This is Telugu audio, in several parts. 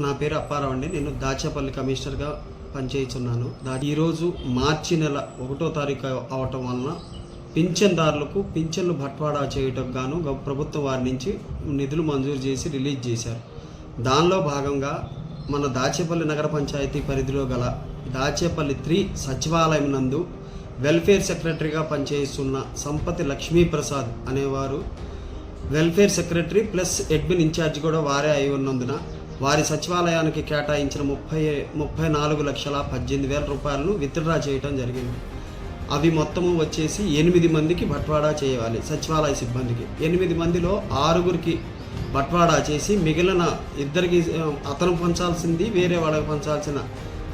నా పేరు అప్పారావు అండి. నేను దాచేపల్లి కమిషనర్గా పనిచేస్తున్నాను. ఈరోజు మార్చి నెల 1వ తారీఖు అవటం వలన పింఛన్దారులకు పింఛన్లు బట్వాడా చేయటం గాను ప్రభుత్వం వారి నుంచి నిధులు మంజూరు చేసి రిలీజ్ చేశారు. దానిలో భాగంగా మన దాచేపల్లి నగర పంచాయతీ పరిధిలో గల దాచేపల్లి 3 సచివాలయం నందు వెల్ఫేర్ సెక్రటరీగా పనిచేస్తున్న సంపతి లక్ష్మీప్రసాద్ అనేవారు welfare secretary plus admin incharge కూడా వారే అయి ఉన్నందున వారి సచివాలయానికి కేటాయించిన 34,18,000 రూపాయలను విత్డ్రా చేయడం జరిగింది. అవి మొత్తము వచ్చేసి 8 మందికి బట్వాడా చేయాలి. సచివాలయ సిబ్బందికి 8 మందిలో 6గురికి బట్వాడా చేసి మిగిలిన 2కి అతను పంచాల్సింది వేరే వాళ్ళకి పంచాల్సిన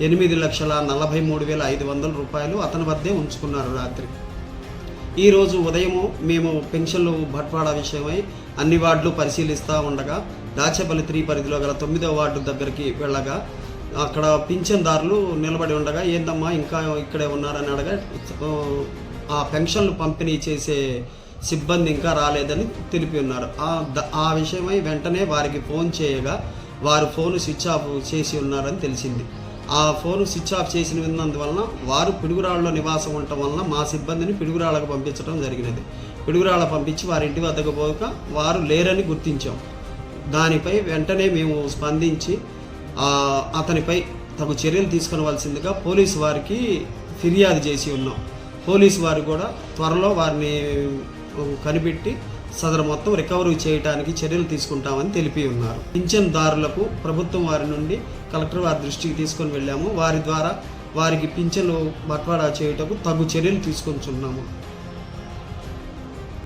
8,43,500 రూపాయలు అతని వద్దే ఉంచుకున్నారు. రాత్రి ఈరోజు ఉదయము మేము పెన్షన్లు బట్వాడా విషయమై అన్ని వార్డులు పరిశీలిస్తూ ఉండగా దాచేపల్లి 3 పరిధిలో గల 9వ వార్డు దగ్గరికి వెళ్ళగా అక్కడ పింఛన్దారులు నిలబడి ఉండగా ఏందమ్మా ఇంకా ఇక్కడే ఉన్నారని అడగా ఆ పెన్షన్లు పంపిణీ చేసే సిబ్బంది ఇంకా రాలేదని తెలిపి ఉన్నారు. ఆ విషయమై వెంటనే వారికి ఫోన్ చేయగా వారు ఫోన్ స్విచ్ ఆఫ్ చేసి ఉన్నారని తెలిసింది. ఆ ఫోన్ స్విచ్ ఆఫ్ చేసినందువలన వారు పిడుగురాళ్ళలో నివాసం ఉండటం వలన మా సిబ్బందిని పిడుగురాళ్ళకు పంపించడం జరిగినది. పిడుగురాళ్ళ పంపించి వారి ఇంటి వద్దకు పోక వారు లేరని గుర్తించాం. దానిపై వెంటనే మేము స్పందించి అతనిపై తగు చర్యలు తీసుకొనవలసిందిగా పోలీసు వారికి ఫిర్యాదు చేసి ఉన్నాం. పోలీసు వారు కూడా త్వరలో వారిని కనిపెట్టి సదరు మొత్తం రికవరీ చేయడానికి చర్యలు తీసుకుంటామని తెలిపి ఉన్నారు. పింఛన్దారులకు ప్రభుత్వం వారి నుండి కలెక్టర్ వారి దృష్టికి తీసుకొని వెళ్ళాము. వారి ద్వారా వారికి పింఛన్లు బట్వాడా చేయుటకు తగు చర్యలు తీసుకొంచున్నాము.